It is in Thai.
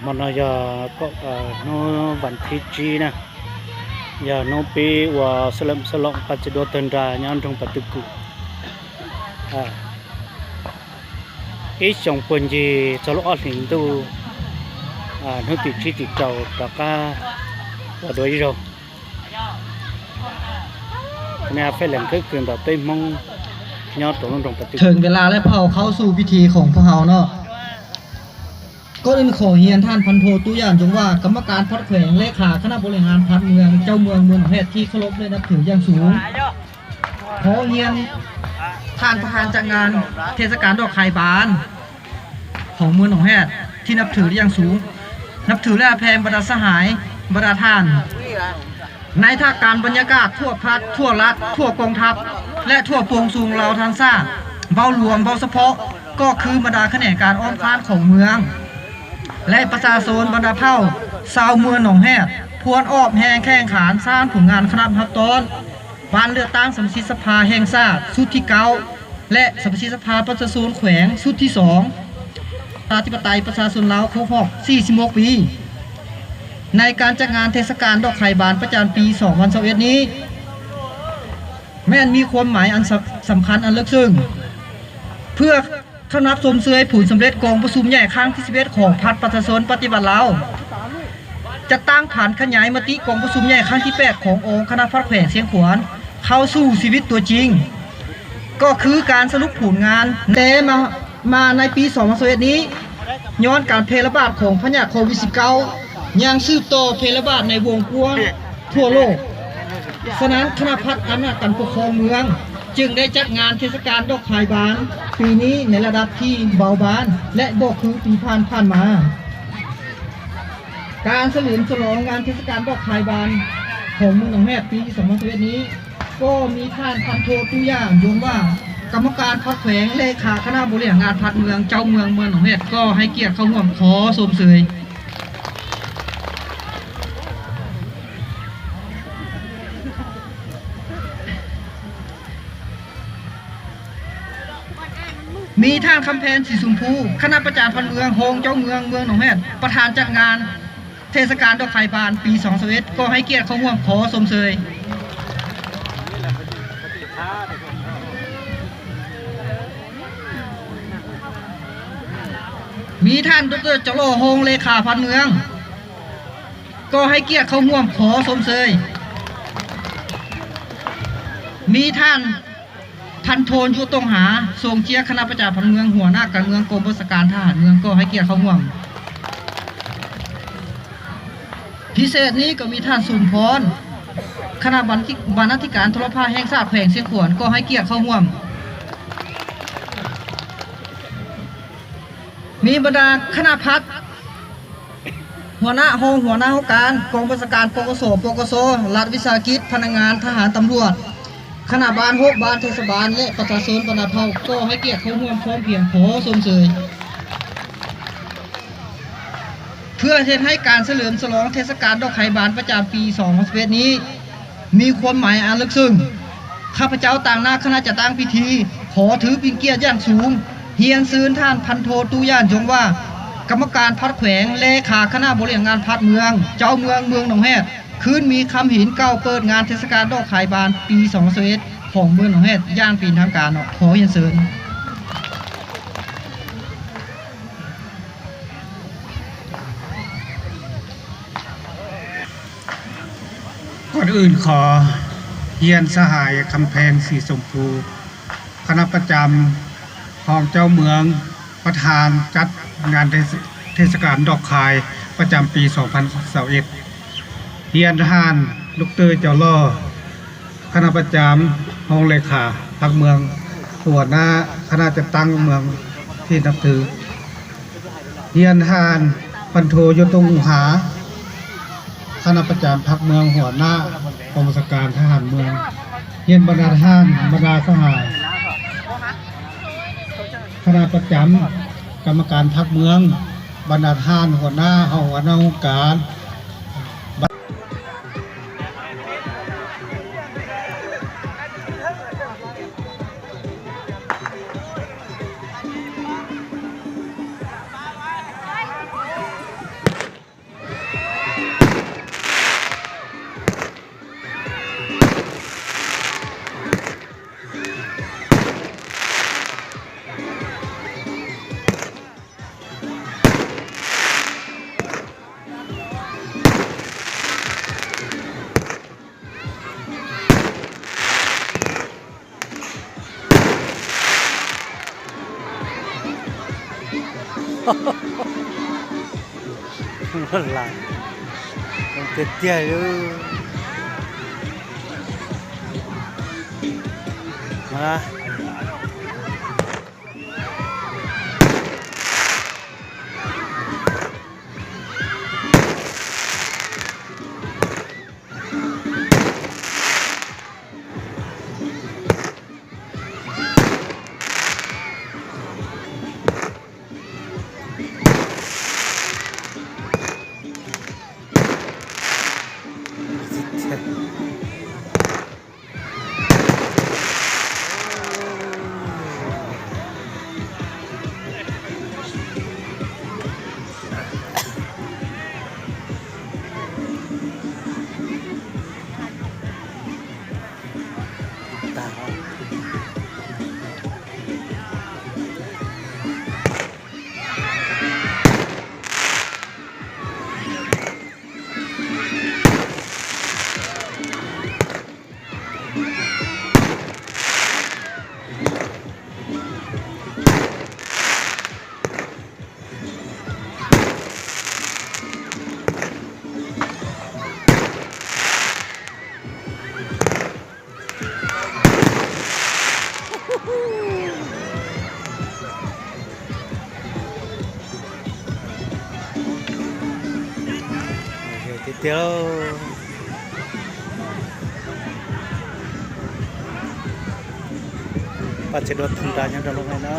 มันจะก็โนวันที่จีนะอย่าโนปีว่าสลัมสลองปัจจุบันรายันตรงปัจจุกุอีสองคนจีสลอดหินตูนึกติดที่ติดเจ้าตะก้าว่าโดยเราเนี่ยเฟลงคือเกินแบบเต็มมองยอดตรงตรงปัจจุถึงเวลาและเผาเข้าสู่พิธีของพวกเราเนาะก็อื่นขอเฮียนท่านพันโทตุย่านจงว่ากรรมการพัดแขวงเลขาคณะบริหารพัดเมืองเจ้าเมืองแพทย์ที่เคารพเลยนับถืออย่างสูงขอเฮียนท่านประธานจัดงานเทศกาลดอกไข่บานของเมืองหนองแพทย์ที่นับถืออย่างสูงนับถือและแพงบรรดาสหายบรรดาท่านในท่าการบรรยากาศทั่วพัดทั่วรัฐทั่วกองทัพและทั่วปวงสูงเราทางซ่าเบารวมเบาเฉพาะก็คือบรรดาแขนงการอ้อมค้านของเมืองและประชาชนบรรดาเผ่าชาวเมืองหนองแฮดพวนออบแห่งแข่งขันสร้างผลงานคณะพับตอนบ้านเลือกตั้งสมาชิกสภาแห่งชาติชุดที่9และสมาชิกสภาประชาชนแขวงชุดที่2ประชาธิปไตยประชาชนลาวครบรอบ46 ปีในการจัดงานเทศกาลดอกไข่บานประจำปี2021นี้แม่นมีความหมายอันสำคัญอันลึกซึ้งเพื่อเข้านับชมเชยผลสำเร็จกองประชุมใหญ่ครั้งที่11ของพรรคประชาชนปฏิบัติลาวจะตั้งฐานขยายมติกองประชุมใหญ่ครั้งที่8ขององค์คณะพัดแขวงเชียงขวานเข้าสู่ชีวิตตัวจริงก็คือการสรุปผลงานแต่มาในปี2021นี้ย้อนการแพร่ระบาดของพยาธิโควิด -19 ยังสืบต่อแพร่ระบาดในวงกว้างทั่วโลกฉะนั้นคณะพัฒน์อำนาจการปกครองเมืองจึงได้จัดงานเทศกาลดอกไข่บานปีนี้ในระดับที่เบาบางและบอกคือปีผ่านมาการเฉลิมฉลองงานเทศกาลดอกไข่บานของเมืองหนองแฮดปี2021นี้ก็มีท่านพันโทตุย่างยงว่ากรรมการพัดแขวงเลขาคณะบริหารงานพัดเมืองเจ้าเมืองหนองแฮดก็ให้เกียรติเข้าร่วมขอชมเชยมีท่านคำแพนสีสุมพูคณะประจานพันเมืองโฮงเจ้าเมืองหนองแฮดประธานจัดงานเทศกาลดอกไข่บานปี2021ก็ให้เกียรติเข้าร่วมขอชมเชยมีท่านดร.จโลโฮงเลขาพันเมืองก็ให้เกียรติเข้าร่วมขอชมเชยมีท่านพันโทนยุตงหาทรงเจียคณะประจาพันเมืองหัวหน้าการเมืองกรมบัญชาการทหารเมืองก็ให้เกียรติเข้าร่วมพิเศษนี้ก็มีท่านสุนพรคณะบรรณาธิการโทรภาพแห่งชาติแขวงเชียงขวานก็ให้เกียรติเข้าร่วมมีบรรดาคณะพัฒน์หัวหน้าห้องหัวหน้าห้องการกองบัญชาการปกสรัฐวิสาหกิจพนักงานทหารตำรวจคณะบาล6บ้านเทศบาลและประชาชนบรรดาเผ่าก็ให้เกียรติเข้าร่วมพร้อมเพียงขอชมเชยเพื่อให้การเฉลิมฉลองเทศกาลดอกไข่บานประจำปี2021นี้มีความหมายอันลึกซึ้งข้าพเจ้าต่างหน้าคณะจัดตั้งพิธีขอถือเป็นเกียรติอย่างสูงเฮียนซืนท่านพันโทตุย่านจงว่ากรรมการพัดแขวงเลขาคณะบริหารงานพัดเมืองเจ้าเมืองหนองแฮดคืนมีคำหินเก้าเปิดงานเทศกาลดอกไข่บานปี2021ของเมืองหนองแฮดย่างปีทางการขอเฮียนเชิญก่อนอื่นขอเฮียนสหายคำแพงสีชมพูคณะประจำของเจ้าเมืองประธานจัดงานเทศกาลดอกไข่ประจำปี2021เฮียนทหารลูกเตยเจ้าล่อคณะประจำห้องเลขาพรรคเมืองหัวหน้าคณะจัดตั้งเมืองที่นับถือเฮียนทหารพันโทยศตงหาคณะประจำพรรคเมืองหัวหน้ากองบัญชาการทหารเมืองเฮียนบรรดาทหารบรรดาสหายคณะประจำกรรมการพรรคเมืองบรรดาทหารหัวหน้าองค์การ Lah. Ketia tu. Malah Ketia. Pas cedot tendanya dalam mana?